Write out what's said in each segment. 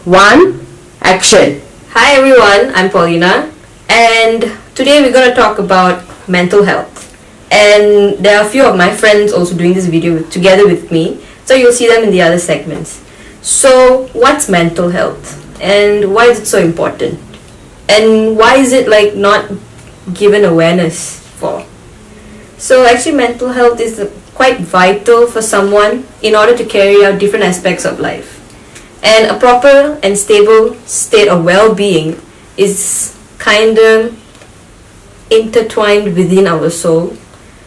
1, action. Hi everyone, I'm Paulina, and today we're going to talk about mental health. And there are a few of my friends also doing this video together with me, so you'll see them in the other segments. So, what's mental health? And why is it so important? And why is it not given awareness for? So actually mental health is quite vital for someone in order to carry out different aspects of life. And a proper and stable state of well-being is kind of intertwined within our soul,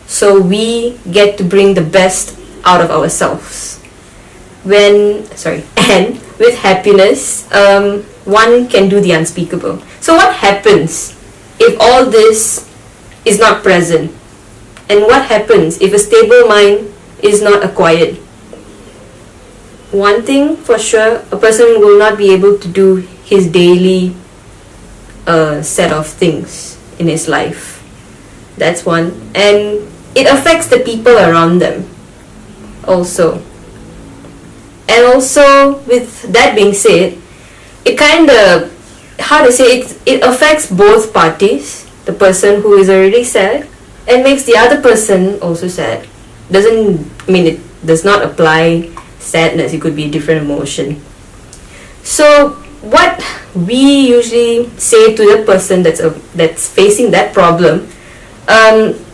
so we get to bring the best out of ourselves. And with happiness, one can do the unspeakable. So what happens if all this is not present? And what happens if a stable mind is not acquired? One thing for sure, a person will not be able to do his daily set of things in his life. That's one. And it affects the people around them also. And also, with that being said, it kind of, it affects both parties. The person who is already sad, and makes the other person also sad. It does not apply sadness. It could be a different emotion. So what we usually say to the person that's facing that problem,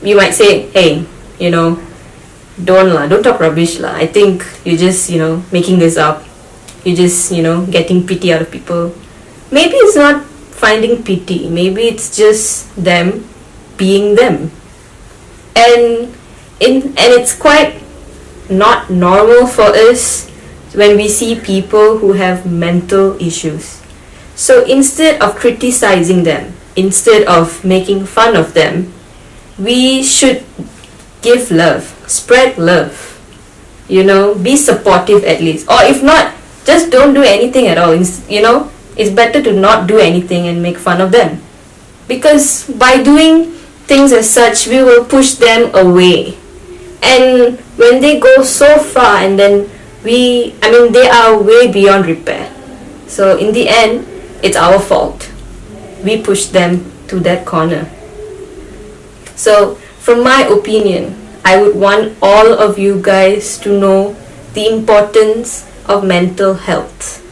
you might say, hey, don't talk rubbish lah. I think you're just making this up. You're just getting pity out of people. Maybe it's not finding pity. Maybe it's just them being them. And it's quite not normal for us when we see people who have mental issues. So instead of criticizing them, instead of making fun of them, we should give love, spread love, be supportive at least. Or if not, just don't do anything at all. It's better to not do anything and make fun of them. Because by doing things as such, we will push them away. And when they go so far, and then they are way beyond repair. So in the end, it's our fault. We push them to that corner. So from my opinion, I would want all of you guys to know the importance of mental health.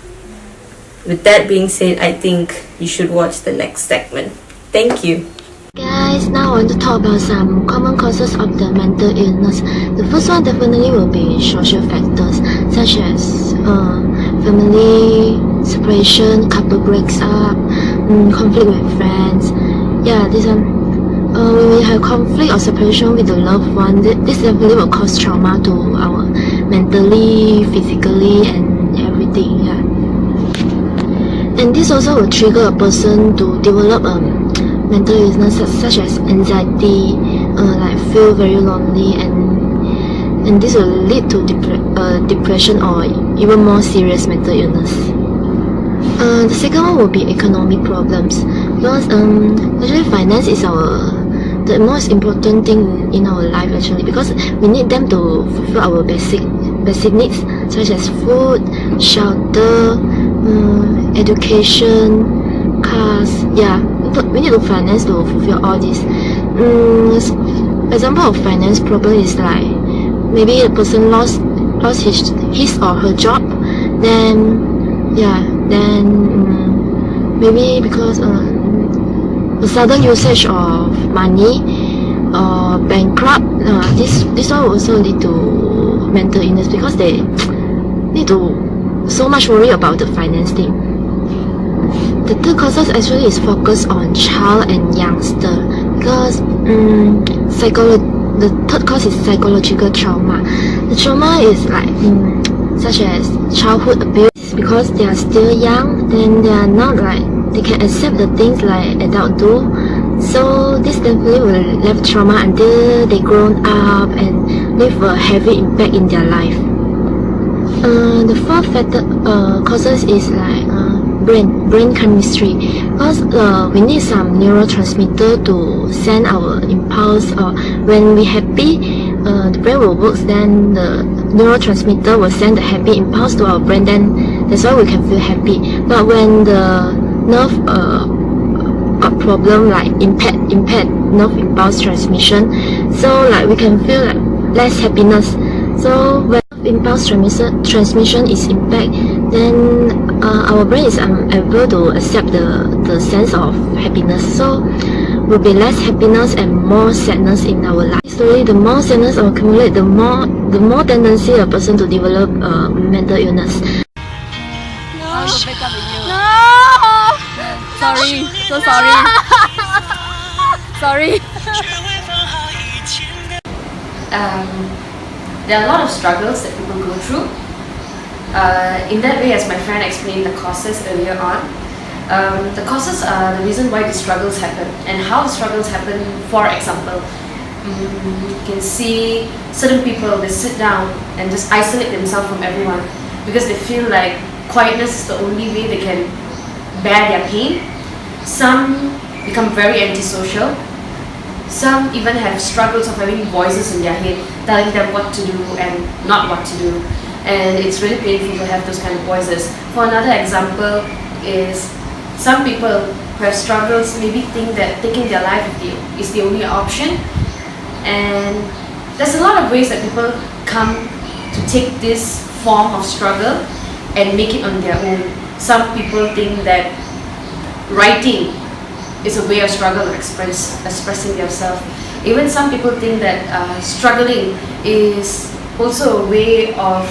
With that being said, I think you should watch the next segment. Thank you. Guys, now I want to talk about some common causes of the mental illness. The first one definitely will be social factors such as family separation, couple breaks up, conflict with friends. Yeah, this one. When we have conflict or separation with the loved one, this definitely will cause trauma to our mentally, physically, and everything. Yeah. And this also will trigger a person to develop mental illness such as anxiety, feel very lonely, and this will lead to depression or even more serious mental illness. The second one will be economic problems, because actually finance is the most important thing in our life actually, because we need them to fulfill our basic needs such as food, shelter, education, cars. Yeah, we need to finance to fulfill all this. Example of finance problem is like maybe a person lost his or her job, then maybe because a sudden usage of money or bankrupt, this one will also lead to mental illness because they need to so much worry about the finance thing. The third causes actually is focused on child and youngster, because the third cause is psychological trauma. The trauma is such as childhood abuse, because they are still young, then they are not they can accept the things like adults do. So this definitely will leave trauma until they grown up and leave a heavy impact in their life. The fourth factor causes is brain chemistry, because we need some neurotransmitter to send our impulse, or when we happy, the brain will work, then the neurotransmitter will send the happy impulse to our brain, then That's why we can feel happy. But when the nerve got problem, like impaired nerve impulse transmission, so like we can feel like less happiness. So when impulse transmission is impaired, then our brain is unable to accept the sense of happiness. So will be less happiness and more sadness in our life. Slowly, the more sadness accumulate, the more tendency a person to develop mental illness. I will break up with you. No! Sorry, so sorry. Sorry. There are a lot of struggles that people go through. In that way, as my friend explained the causes earlier on, the causes are the reason why the struggles happen and how the struggles happen. For example, you can see certain people, they sit down and just isolate themselves from everyone because they feel like quietness is the only way they can bear their pain. Some become very antisocial. Some even have struggles of having voices in their head telling them what to do and not what to do, and it's really painful to have those kind of voices. For another example is some people who have struggles maybe think that taking their life is the only option, and there's a lot of ways that people come to take this form of struggle and make it on their own. Some people think that writing is a way of struggle, expressing themselves. Even some people think that struggling is also a way of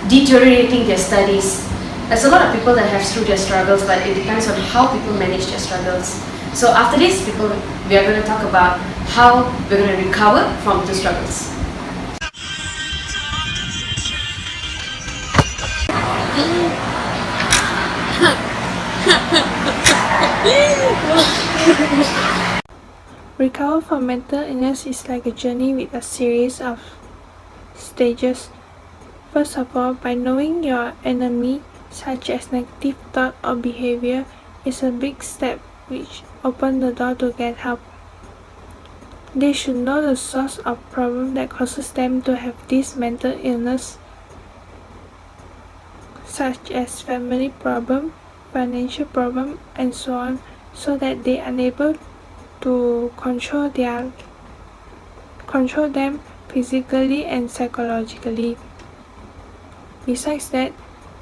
deteriorating their studies. There's a lot of people that have through their struggles, but it depends on how people manage their struggles. So after this, we are going to talk about how we're going to recover from the struggles. Recover from mental illness is like a journey with a series of stages. First of all, by knowing your enemy, such as negative thought or behavior, is a big step which opens the door to get help. They should know the source of problem that causes them to have this mental illness, such as family problem, financial problem, and so on, so that they are unable to control them physically and psychologically. Besides that,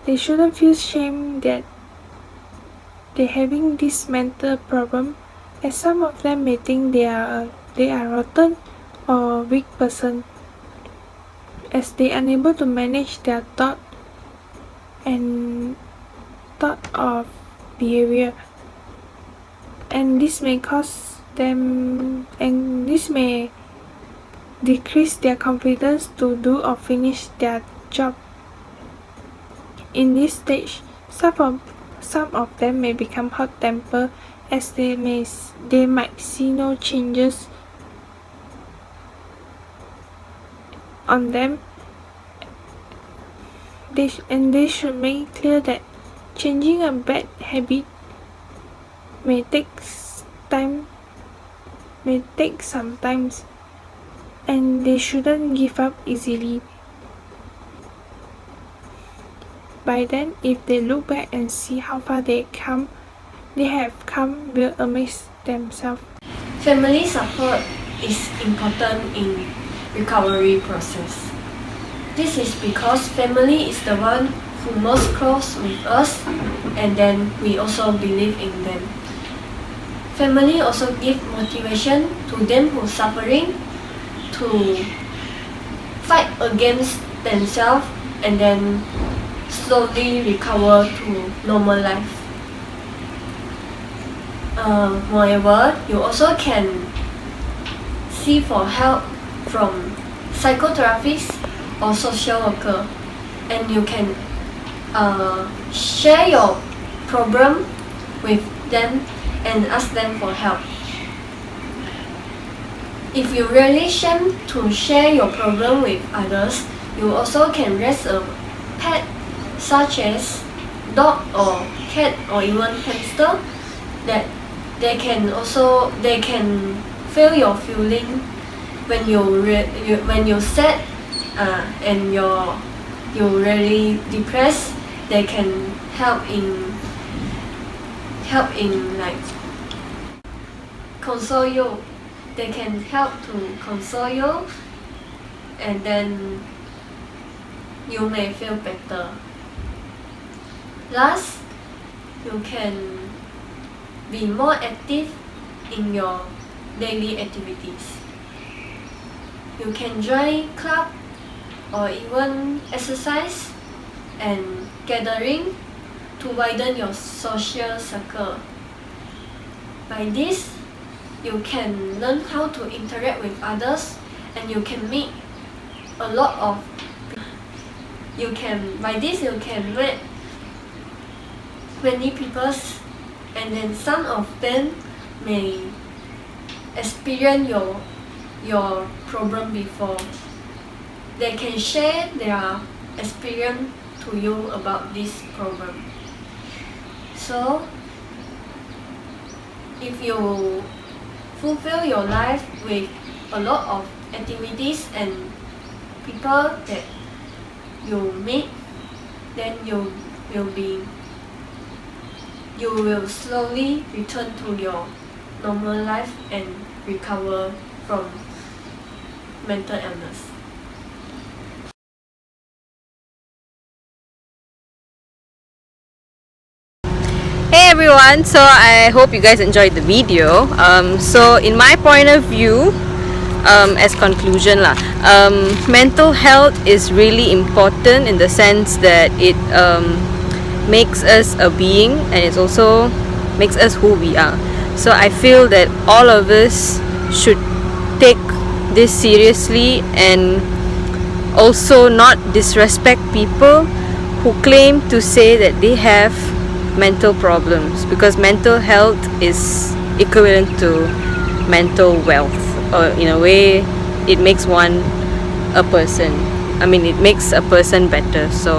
they shouldn't feel shame that they're having this mental problem, as some of them may think they are rotten or weak person, as they are unable to manage their thought of behavior, and this may decrease their confidence to do or finish their job. In this stage, some of them may become hot-tempered, as they might see no changes on them. They should make it clear that changing a bad habit may take some time, and they shouldn't give up easily. By then, if they look back and see how far they have come, will amaze themselves. Family support is important in recovery process. This is because family is the one who most close with us, and then we also believe in them. Family also give motivation to them who suffering to fight against themselves and then slowly recover to normal life. Moreover, you also can seek for help from psychotherapists or social worker, and you can share your problem with them and ask them for help. If you really shame to share your problem with others, you also can raise a pet such as dog or cat or even hamster, that they can feel your feeling when you sad and you're really depressed, they can help in like console you. They can help to console you, and then you may feel better. Last, you can be more active in your daily activities. You can join club or even exercise and gathering to widen your social circle. By this, you can learn how to interact with others, and you can meet a lot of by this you can meet many people, and then some of them may experience your problem before. They can share their experience to you about this problem. So if you fulfill your life with a lot of activities and people that you meet, then you will slowly return to your normal life and recover from mental illness. Hey everyone, so I hope you guys enjoyed the video. So in my point of view, as conclusion lah, mental health is really important in the sense that it makes us a being, and it also makes us who we are. So I feel that all of us should take this seriously and also not disrespect people who claim to say that they have mental problems, because mental health is equivalent to mental wealth, or in a way it makes one a person. I mean, it makes a person better. So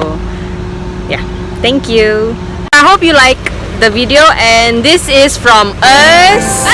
yeah, thank you. I hope you like the video, and this is from us.